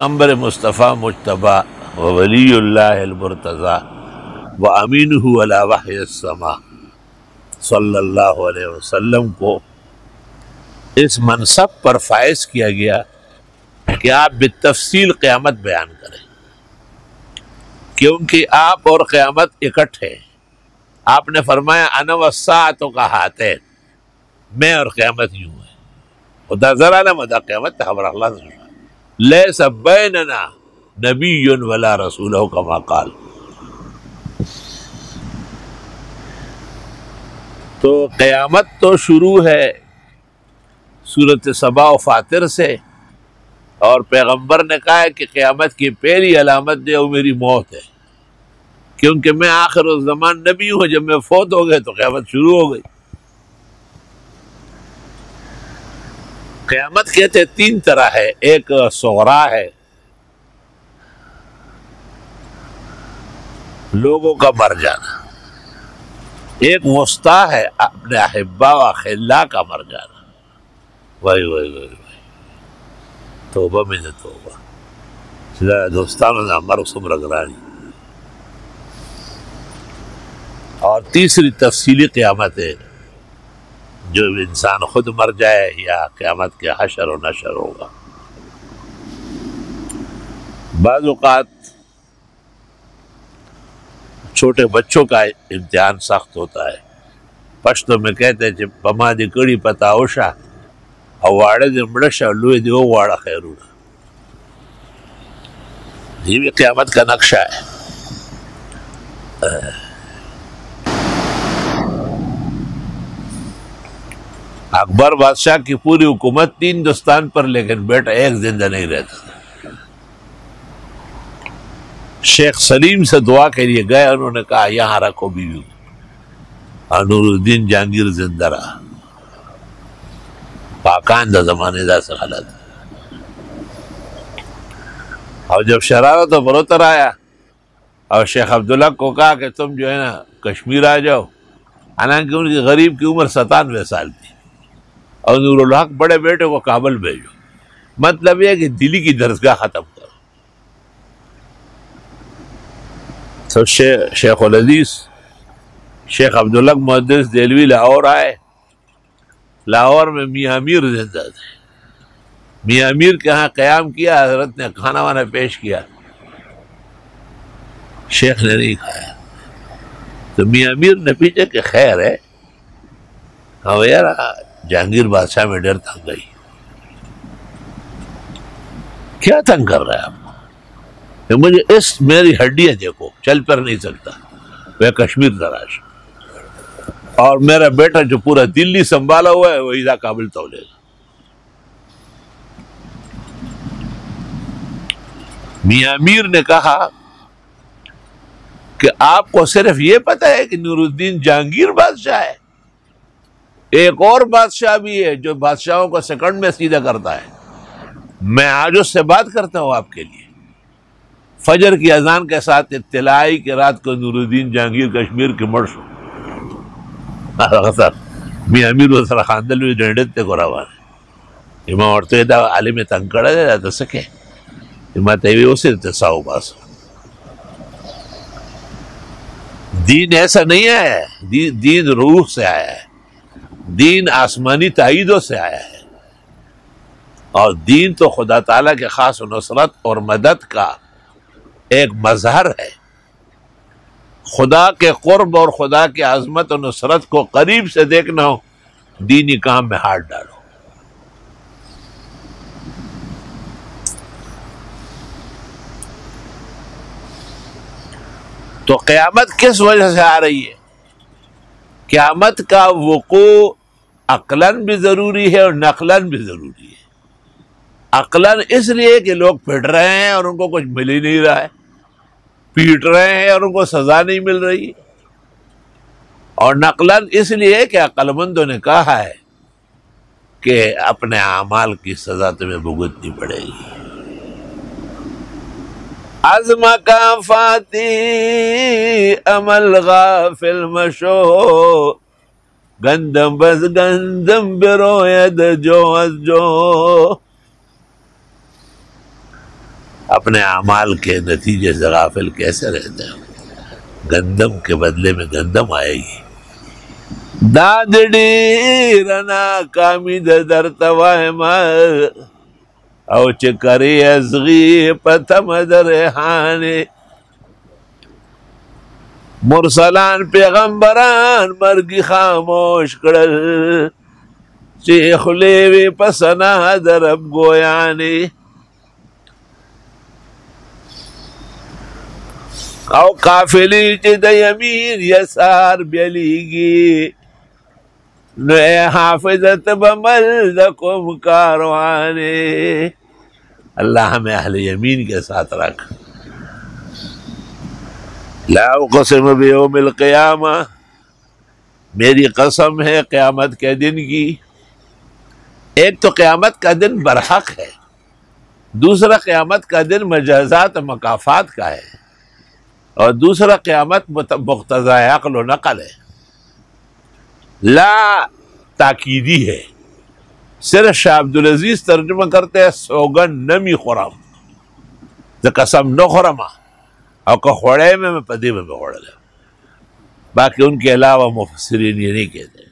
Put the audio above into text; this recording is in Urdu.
امبر مصطفیٰ مجتبی و ولی اللہ المرتضی و امینہ علی وحی السما صلی اللہ علیہ وسلم کو اس منصب پر فائز کیا گیا کہ آپ بالتفصیل قیامت بیان کریں، کیونکہ آپ اور قیامت اکٹھے۔ آپ نے فرمایا انا والساعۃ کہاتین، میں اور قیامت یوں ہے۔ خدا ذرا نہ مدا قیامت خبر اللہ سے لیس بیننا نبی ولا رسول کما قال۔ تو قیامت تو شروع ہے سورۃ سبا و فاطر سے، اور پیغمبر نے کہا ہے کہ قیامت کی پہلی علامت جو میری موت ہے، کیونکہ میں آخر الزمان نبی ہوں، جب میں فوت ہو گئے تو قیامت شروع ہو گئی۔ قیامت کہتے تین طرح ہے، ایک صغرا ہے، لوگوں کا مر جانا، ایک وسطیٰ ہے، اپنے احبا و اخلاء کا مر جانا، وہی وہی وہی وہی توبہ میں نے توبہ سلا دوستانوں نے ہمارا سمر گرانی، اور تیسری تفصیلی قیامت ہے، جو انسان خود مر جائے یا قیامت کے حشر و نشر ہوگا۔ بعض اوقات چھوٹے بچوں کا امتحان سخت ہوتا ہے، پشتو میں کہتے ہیں پما دی کڑی پتا اوشا او واڑے دی مڑشا لوی دی او واڑا خیرونا۔ یہ بھی قیامت کا نقشہ ہے۔ اکبر بادشاہ کی پوری حکومت تھی ہندوستان پر، لیکن بیٹا ایک زندہ نہیں رہتا۔ شیخ سلیم سے دعا کے لیے گئے، انہوں نے کہا یہاں رکھو بیوی، اور نور الدین جہانگیر زندہ رہا۔ پاکان دا زمانے دا سے غلط۔ اور جب شرارت و بروتر آیا اور شیخ عبداللہ کو کہا کہ تم جو ہے نا کشمیر آ جاؤ، حالانکہ ان کی غریب کی عمر 97 سال تھی، اور نور الحق بڑے بیٹے کو کابل بھیجو، مطلب یہ کہ دلی کی درسگاہ ختم کرو۔ تو شیخ العزیز شیخ عبداللہ محدث دہلوی لاہور آئے، لاہور میں میاں امیر زندہ تھے، میاں امیر کے ہاں قیام کیا، حضرت نے کھانا وانا پیش کیا، شیخ نے نہیں کھایا، تو میاں امیر نے پیچھے کہ خیر ہے، ہاں یار جہانگیر بادشاہ میں ڈر تنگ گئی۔ کیا تنگ کر رہا ہے آپ کو؟ کہ مجھے اس میری ہڈیاں دیکھو، چل پر نہیں سکتا، وہ کشمیر تراش، اور میرا بیٹا جو پورا دلی سنبھالا ہوا ہے وہ اذا کابل تو لے گا۔ میاں امیر نے کہا کہ آپ کو صرف یہ پتہ ہے کہ نور الدین جہانگیر بادشاہ ہے؟ ایک اور بادشاہ بھی ہے جو بادشاہوں کو سیکنڈ میں سیدھا کرتا ہے، میں آج اس سے بات کرتا ہوں آپ کے لیے۔ فجر کی اذان کے ساتھ اطلاع آئی کہ رات کو نور الدین جہانگیر کشمیر کے مڑ شو۔ میاں امیر و سر خاندل میں ڈنڈتے کو روان امام عورتوں دا عالم تنکڑا دے جاتا سکے امام تیوی اسے تساو باسو۔ دین ایسا نہیں آیا ہے، دین روح سے آیا ہے، دین آسمانی تائیدوں سے آیا ہے، اور دین تو خدا تعالیٰ کے خاص نصرت اور مدد کا ایک مظہر ہے۔ خدا کے قرب اور خدا کے عظمت و نصرت کو قریب سے دیکھنا ہو، دینی کام میں ہاتھ ڈالو۔ تو قیامت کس وجہ سے آ رہی ہے؟ قیامت کا وقوع عقلاً بھی ضروری ہے اور نقلاً بھی ضروری ہے۔ عقلاً اس لیے کہ لوگ پھٹ رہے ہیں اور ان کو کچھ مل ہی نہیں رہا ہے، پیٹ رہے ہیں اور ان کو سزا نہیں مل رہی، اور نقلاً اس لیے کہ عقل مندوں نے کہا ہے کہ اپنے اعمال کی سزا تمہیں بھگتنی پڑے گی۔ عزم کا فاتی عمل غافل مشو، گندم بس گندم بروید جو از جو۔ اپنے اعمال کے نتیجے سے غافل کیسے رہتے ہیں؟ گندم کے بدلے میں گندم آئے گی۔ داد ډیرنا کامی د درته وایم او چې کرې ازغي په تمه د ریحانې مرسلان پیغمبران مرګي خاموش کړل چې خولې وې په ثنا د رب ګویانې او قافلې چې د یمین یسار بیلیږي نو اے حافظت بمل د کوم کاروانے۔ اللہ ہمیں اہل یمین کے ساتھ رکھ۔ لا اقسم بیوم القیامہ، میری قسم ہے قیامت کے دن کی۔ ایک تو قیامت کا دن برحق ہے، دوسرا قیامت کا دن مجازات و مکافات کا ہے، اور دوسرا قیامت مقتضی عقل و نقل ہے۔ لا تاکیدی ہے، صرف شاہ عبدالعزیز ترجمہ کرتے ہیں سوگن نمی خورم، تو قسم نہ خورما اور کہ خوڑے میں پدی میں بغوڑ لے، باقی ان کے علاوہ مفسرین یہ نہیں کہتے۔